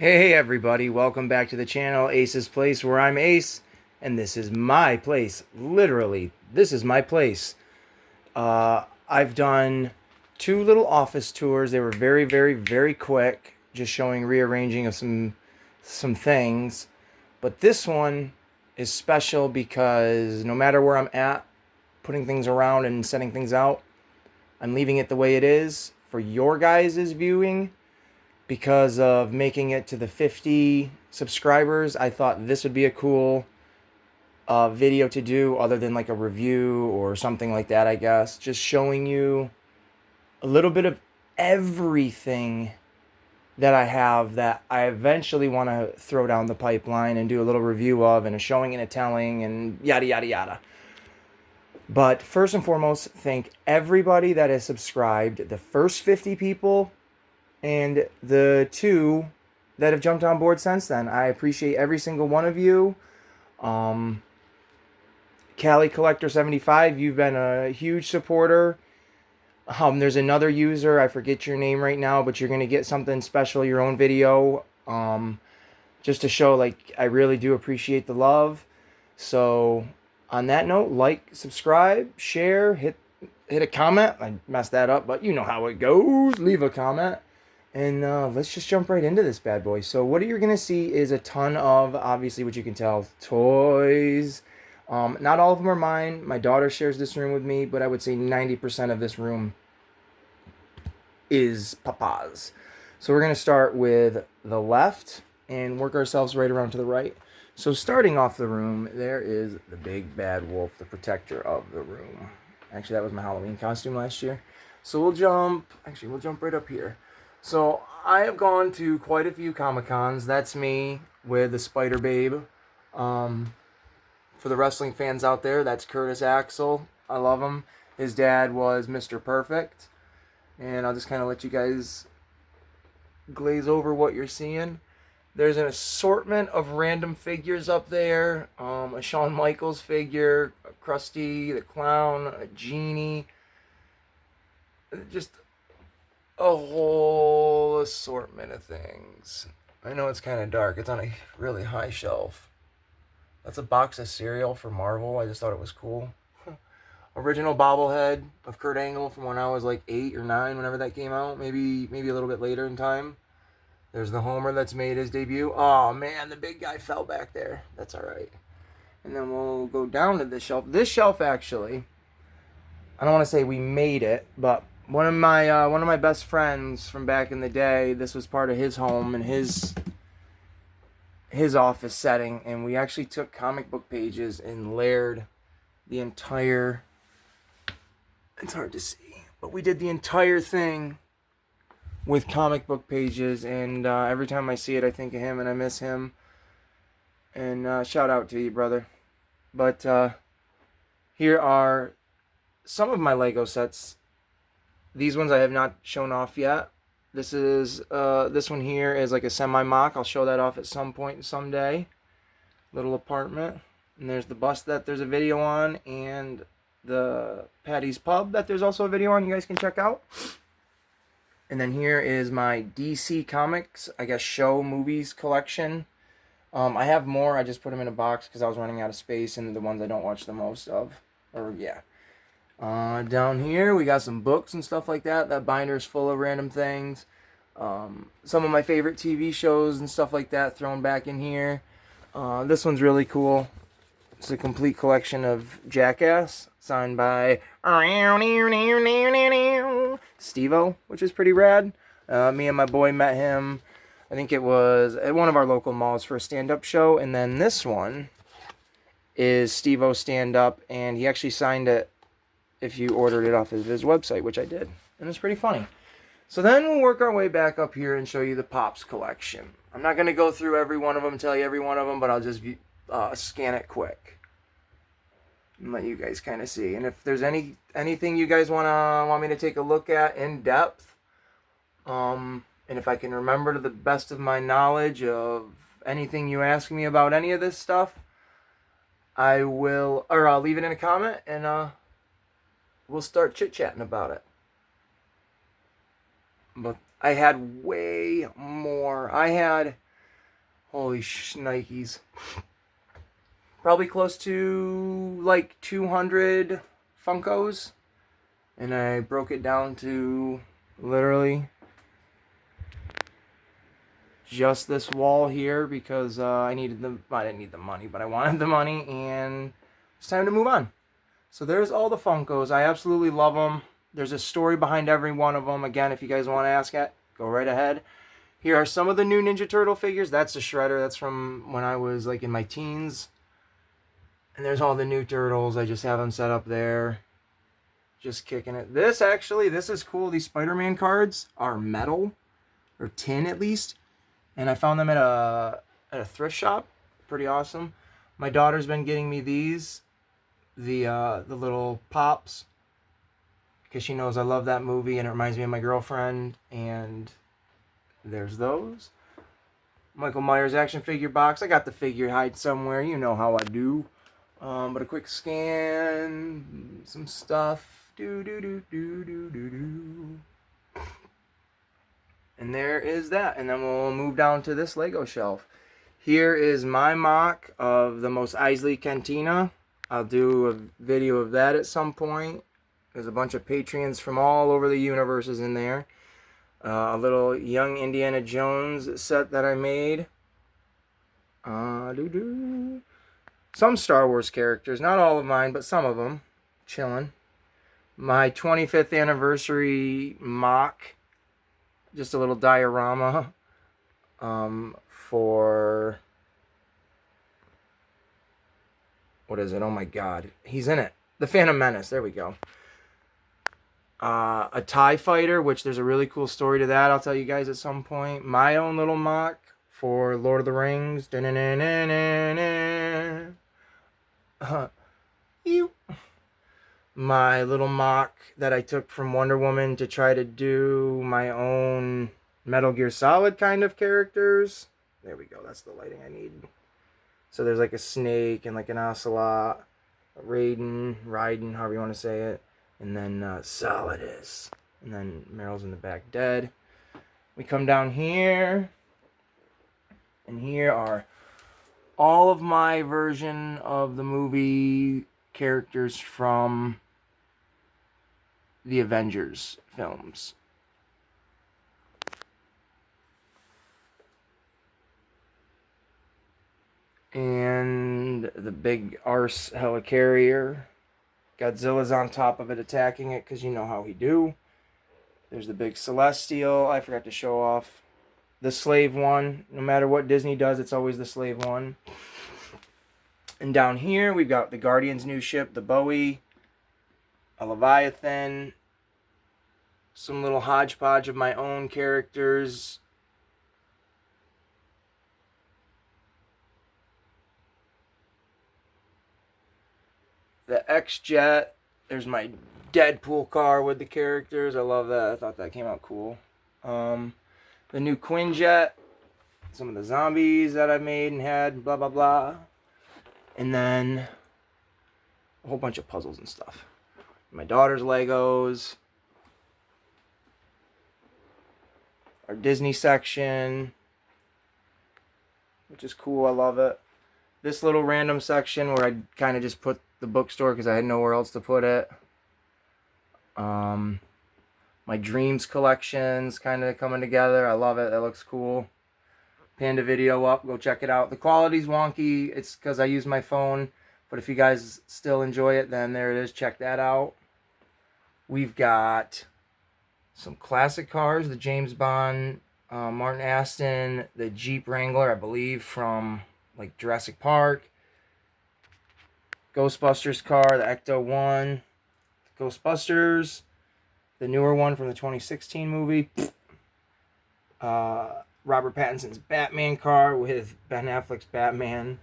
Hey everybody, welcome back to the channel Ace's Place, where I'm Ace, and this is my place. Literally, this is my place. I've done two little office tours. They were very, very, very quick, just showing rearranging of some things. But this one is special because no matter where I'm at, putting things around and setting things out, I'm leaving it the way it is for your guys' viewing. Because of making it to the 50 subscribers, I thought this would be a cool video to do, other than like a review or something like that, I guess. Just showing you a little bit of everything that I have that I eventually want to throw down the pipeline and do a little review of, and a showing and a telling and yada yada yada. But first and foremost, thank everybody that has subscribed. The first 50 people and the two that have jumped on board since then. I appreciate every single one of you. Cali Collector 75, you've been a huge supporter. There's another user, I forget your name right now, but you're gonna get something special, your own video, just to show like I really do appreciate the love. So on that note, like, subscribe, share, hit a comment. I messed that up, but you know how it goes. Leave a comment. And let's just jump right into this bad boy. So what you're going to see is a ton of, obviously what you can tell, toys. Not all of them are mine. My daughter shares this room with me, but I would say 90% of this room is Papa's. So we're going to start with the left and work ourselves right around to the right. So starting off the room, there is the big bad wolf, the protector of the room. Actually, that was my Halloween costume last year. So we'll jump right up here. So I have gone to quite a few Comic-Cons. That's me with the Spider Babe. For the wrestling fans out there, that's Curtis Axel. I love him. His dad was Mr. Perfect. And I'll just kind of let you guys glaze over what you're seeing. There's an assortment of random figures up there. A Shawn Michaels figure, a Krusty the Clown, a Genie. Just a whole assortment of things. I know it's kind of dark. It's on a really high shelf. That's a box of cereal for Marvel. I just thought it was cool. Original bobblehead of Kurt Angle from when I was like 8 or 9, whenever that came out. Maybe a little bit later in time. There's the Homer that's made his debut. Oh man, the big guy fell back there. That's alright. And then we'll go down to this shelf. This shelf, actually, I don't want to say we made it, but one of my best friends from back in the day, this was part of his home and his office setting, and we actually took comic book pages and layered the entire, it's hard to see, but we did the entire thing with comic book pages, and every time I see it I think of him and I miss him. And shout out to you, brother. But here are some of my Lego sets. These ones I have not shown off yet. This one here is like a semi-mock. I'll show that off at some point someday. Little apartment. And there's the bus that there's a video on, and the Patty's Pub that there's also a video on you guys can check out. And then here is my DC Comics, I guess, show movies collection. I have more. I just put them in a box because I was running out of space, and the ones I don't watch the most of. Or, yeah. Down here, we got some books and stuff like that. That binder's full of random things. Some of my favorite TV shows and stuff like that thrown back in here. This one's really cool. It's a complete collection of Jackass, signed by Steve-O, which is pretty rad. Me and my boy met him, I think it was at one of our local malls for a stand-up show. And then this one is Steve-O stand-up, and he actually signed it if you ordered it off of his website, which I did. And it's pretty funny. So then we'll work our way back up here and show you the Pops collection. I'm not going to go through every one of them, tell you every one of them, but I'll just scan it quick and let you guys kind of see. And if there's anything you guys want me to take a look at in depth, and if I can remember to the best of my knowledge of anything you ask me about any of this stuff, I will, or I'll leave it in a comment, and we'll start chit-chatting about it. But I had way more. I had Holy shnikes. Probably close to like 200 Funkos. And I broke it down to literally just this wall here because I didn't need the money, but I wanted the money, and it's time to move on. So there's all the Funkos. I absolutely love them. There's a story behind every one of them. Again, if you guys want to ask it, go right ahead. Here are some of the new Ninja Turtle figures. That's the Shredder. That's from when I was like in my teens. And there's all the new Turtles. I just have them set up there. Just kicking it. This is cool. These Spider-Man cards are metal, or tin at least. And I found them at a thrift shop. Pretty awesome. My daughter's been getting me these, the little pops, because she knows I love that movie and it reminds me of my girlfriend. And there's those. Michael Myers action figure box. I got the figure hide somewhere. You know how I do. But a quick scan, some stuff. And there is that. And then we'll move down to this Lego shelf. Here is my mock of the Mos Eisley Cantina. I'll do a video of that at some point. There's a bunch of Patreons from all over the universes in there. A little young Indiana Jones set that I made. Some Star Wars characters. Not all of mine, but some of them. Chilling. My 25th anniversary mock. Just a little diorama. For... What is it? Oh my god. He's in it. The Phantom Menace. There we go. A TIE fighter, which there's a really cool story to that. I'll tell you guys at some point. My own little mock for Lord of the Rings. My little mock that I took from Wonder Woman to try to do my own Metal Gear Solid kind of characters. There we go. That's the lighting I need. So there's like a snake and like an ocelot, Raiden, however you want to say it. And then Solidus. And then Meryl's in the back dead. We come down here. And here are all of my version of the movie characters from the Avengers films. And the big arse helicarrier. Godzilla's on top of it attacking it because you know how he do. There's the big Celestial. I forgot to show off. The slave one. No matter what Disney does, it's always the slave one. And down here, we've got the Guardians' new ship, the Bowie, a Leviathan, some little hodgepodge of my own characters. The X-Jet. There's my Deadpool car with the characters. I love that. I thought that came out cool. The new Quinjet. Some of the zombies that I made and had, blah, blah, blah. And then a whole bunch of puzzles and stuff. My daughter's Legos. Our Disney section, which is cool. I love it. This little random section where I kind of just put the bookstore because I had nowhere else to put it. My Dreams collections kind of coming together. I love it. That looks cool. Panda video up. Go check it out. The quality's wonky. It's because I use my phone. But if you guys still enjoy it, then there it is. Check that out. We've got some classic cars. The James Bond, Martin Aston, the Jeep Wrangler, I believe, from like Jurassic Park. Ghostbusters car, the Ecto-1. Ghostbusters. The newer one from the 2016 movie. Robert Pattinson's Batman car with Ben Affleck's Batman.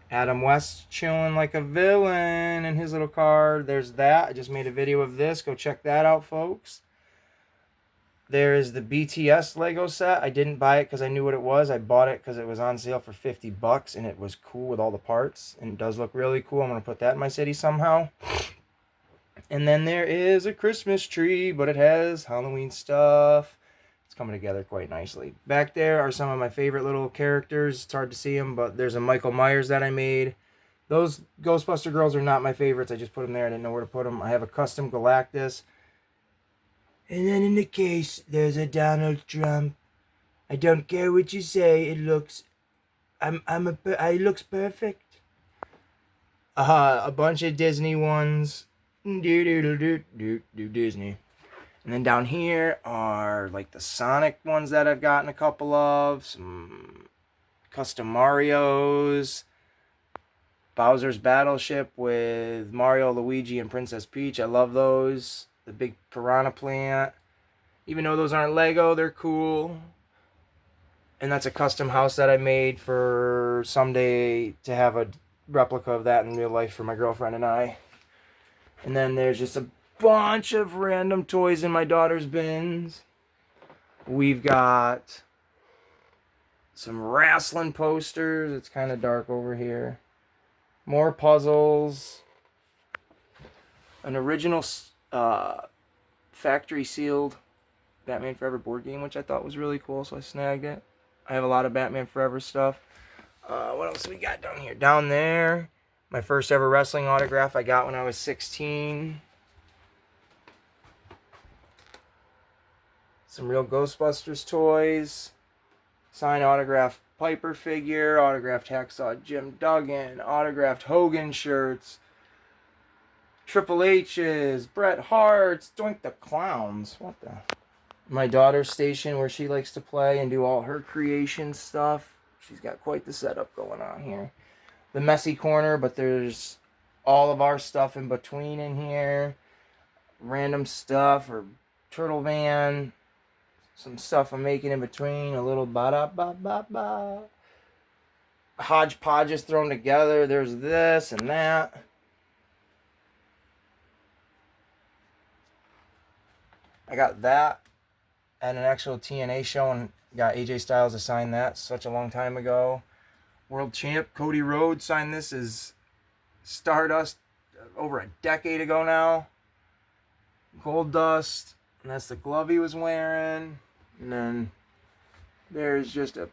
Adam West chilling like a villain in his little car. There's that. I just made a video of this. Go check that out, folks. There is the BTS Lego set. I didn't buy it because I knew what it was. I bought it because it was on sale for $50 and it was cool with all the parts. And it does look really cool. I'm going to put that in my city somehow. And then there is a Christmas tree, but it has Halloween stuff. It's coming together quite nicely. Back there are some of my favorite little characters. It's hard to see them, but there's a Michael Myers that I made. Those Ghostbuster girls are not my favorites. I just put them there. I didn't know where to put them. I have a custom Galactus. And then in the case, there's a Donald Trump. I don't care what you say. It looks... it looks perfect. A bunch of Disney ones. Disney. And then down here are like the Sonic ones that I've gotten a couple of. Some custom Marios. Bowser's Battleship with Mario, Luigi, and Princess Peach. I love those. The big Piranha Plant. Even though those aren't Lego, they're cool. And that's a custom house that I made for someday to have a replica of that in real life for my girlfriend and I. And then there's just a bunch of random toys in my daughter's bins. We've got some wrestling posters. It's kind of dark over here. More puzzles. An original factory sealed Batman Forever board game, which I thought was really cool, so I snagged it. I have a lot of Batman Forever stuff. What else we got down here? Down there, my first ever wrestling autograph I got when I was 16. Some real Ghostbusters toys. Signed autographed Piper figure. Autographed Hacksaw Jim Duggan. Autographed Hogan shirts. Triple H's. Bret Hart's. Doink the Clowns. What the... My daughter's station where she likes to play and do all her creation stuff. She's got quite the setup going on here. The messy corner, but there's all of our stuff in between in here. Random stuff or Turtle Van. Some stuff I'm making in between. A little ba-da-ba-ba-ba. Hodgepodge is thrown together. There's this and that. I got that at an actual TNA show and got AJ Styles to sign that such a long time ago. World champ Cody Rhodes signed this as Stardust over a decade ago now. Gold Dust, and that's the glove he was wearing. And then there's just a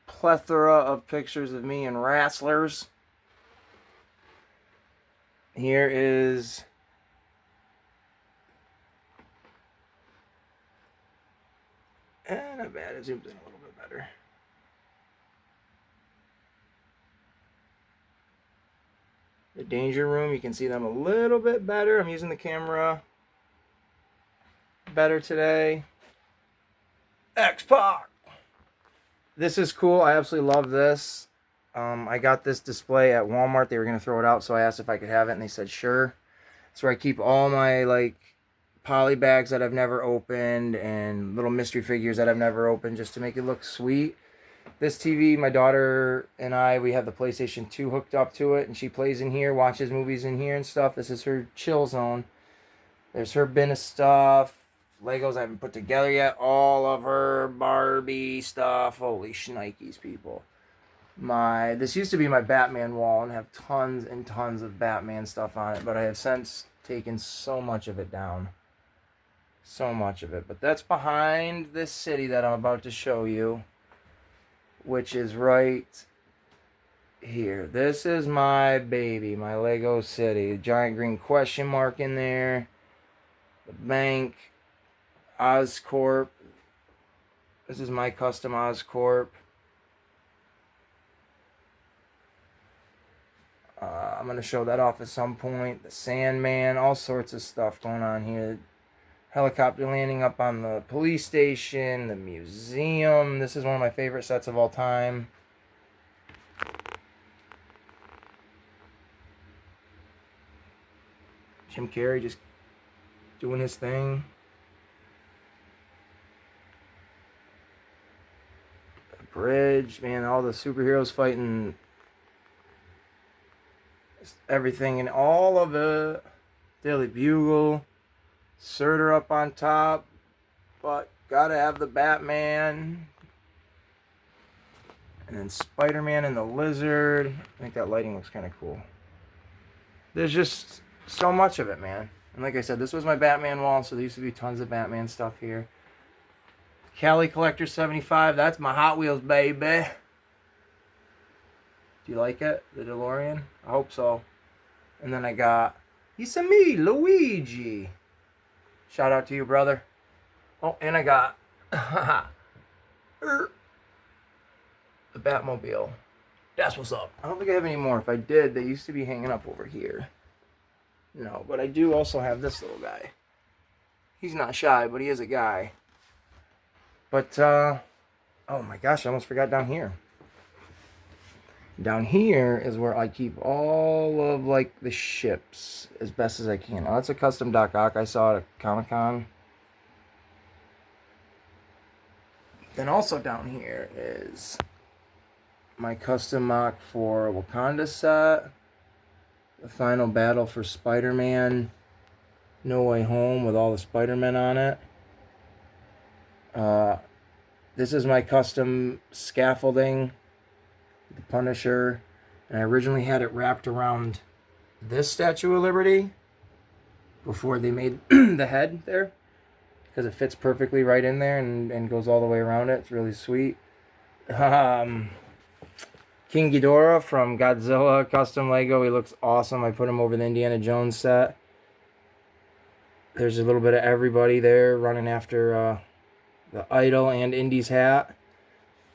plethora of pictures of me and wrestlers. Here is not bad. It zooms in a little bit better. The Danger Room, you can see them a little bit better. I'm using the camera better today. X-Pac! This is cool. I absolutely love this. I got this display at Walmart. They were going to throw it out, so I asked if I could have it, and they said sure. That's where I keep all my, like, poly bags that I've never opened and little mystery figures that I've never opened just to make it look sweet. This TV, my daughter and I, we have the PlayStation 2 hooked up to it, and she plays in here, watches movies in here and stuff. This is her chill zone. There's her bin of stuff. Legos I haven't put together yet. All of her Barbie stuff. Holy shnikes, people. This used to be my Batman wall and have tons and tons of Batman stuff on it, but I have since taken so much of it down. So much of it. But that's behind this city that I'm about to show you, which is right here. This is my baby, my Lego city. The giant green question mark in there. The bank. Oscorp. This is my custom Oscorp. I'm going to show that off at some point. The Sandman. All sorts of stuff going on here. Helicopter landing up on the police station. The museum. This is one of my favorite sets of all time. Jim Carrey just doing his thing. The bridge. Man, all the superheroes fighting everything and all of it. Daily Bugle. Surtur up on top, but gotta have the Batman. And then Spider-Man and the Lizard. I think that lighting looks kind of cool. There's just so much of it, man. And like I said, this was my Batman wall, so there used to be tons of Batman stuff here. Cali Collector 75. That's my Hot Wheels, baby. Do you like it? The DeLorean? I hope so. And then I got, it's me, Luigi. Shout out to you, brother. Oh, and I got the Batmobile. That's what's up. I don't think I have any more. If I did, they used to be hanging up over here. No, but I do also have this little guy. He's not shy, but he is a guy. But, oh my gosh, I almost forgot down here. Down here is where I keep all of, like, the ships as best as I can. Oh, that's a custom Doc Ock I saw at Comic-Con. Then also down here is my custom mock for Wakanda set. The final battle for Spider-Man No Way Home with all the Spider-Men on it. This is my custom scaffolding, the Punisher, and I originally had it wrapped around this Statue of Liberty before they made the head there, because it fits perfectly right in there and goes all the way around it. It's really sweet. King Ghidorah from Godzilla custom Lego. He looks awesome. I put him over the Indiana Jones set. There's a little bit of everybody there running after the Idol and Indy's hat.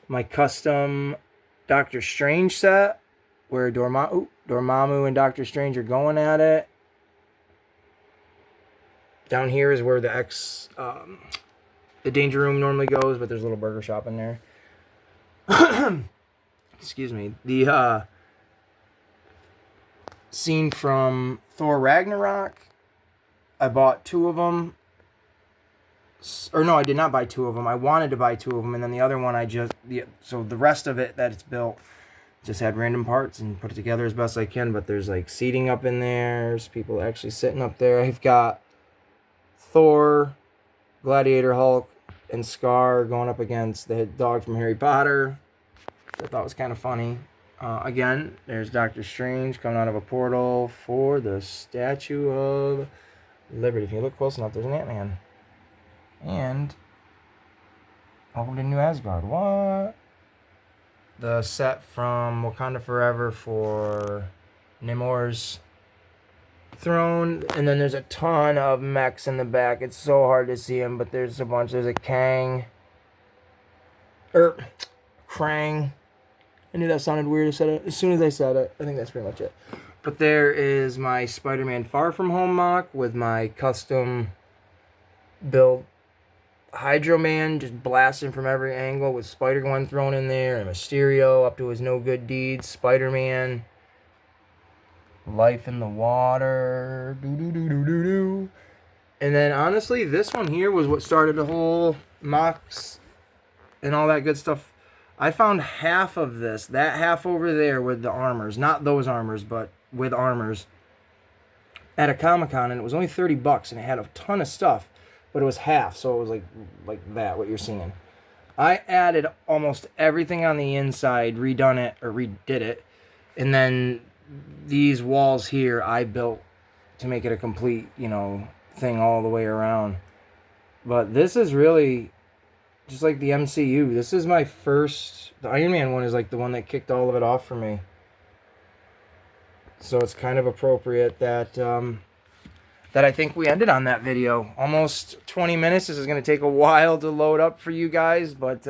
My custom Doctor Strange set, where Dormammu and Doctor Strange are going at it. Down here is where the Danger Room normally goes, but there's a little burger shop in there. Excuse me. The scene from Thor Ragnarok. I bought 2 of them. Or no, I did not buy 2 of them. I wanted to buy 2 of them, and then the other one so the rest of it that it's built just had random parts and put it together as best I can. But there's like seating up in there. There's people actually sitting up there. I've got Thor, Gladiator, Hulk, and Scar going up against the dog from Harry Potter. I thought was kind of funny. Again, there's Doctor Strange coming out of a portal for the Statue of Liberty. If you look close enough, there's an Ant-Man. And welcome to New Asgard. What? The set from Wakanda Forever for Namor's throne. And then there's a ton of mechs in the back. It's so hard to see them, but there's a bunch. There's a Krang. I knew that sounded weird as soon as I said it. I think that's pretty much it. But there is my Spider-Man Far From Home mock with my custom build Hydro Man just blasting from every angle with Spider-Gwen thrown in there, and Mysterio up to his no good deeds, Spider-Man, Life in the Water, and then honestly, this one here was what started the whole mocks and all that good stuff. I found half of this, that half over there with the armors, not those armors, but with armors, at a Comic-Con, and it was only $30, and it had a ton of stuff. But it was half, so it was like that, what you're seeing. I added almost everything on the inside, redid it, and then these walls here I built to make it a complete, thing all the way around. But this is really just like the MCU. This is my first, the Iron Man one is like the one that kicked all of it off for me. So it's kind of appropriate that I think we ended on that video. Almost 20 minutes. This is going to take a while to load up for you guys, but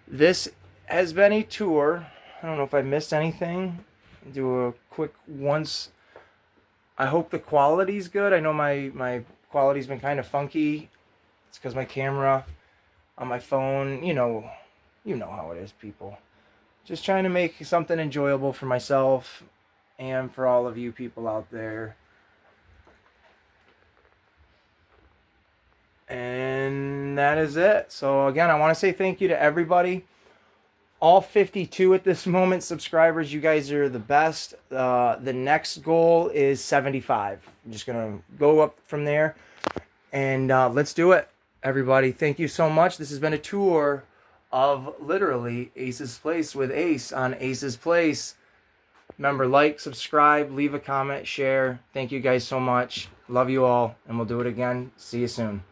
this has been a tour. I don't know if I missed anything. Do a quick once. I hope the quality's good. I know my quality's been kind of funky. It's because my camera on my phone, you know how it is, people. Just trying to make something enjoyable for myself and for all of you people out there. And that is it. So again, I want to say thank you to everybody. All 52 at this moment subscribers. You guys are the best. The next goal is 75. I'm just going to go up from there. And let's do it, everybody. Thank you so much. This has been a tour of literally Ace's Place with Ace on Ace's Place. Remember, like, subscribe, leave a comment, share. Thank you guys so much. Love you all. And we'll do it again. See you soon.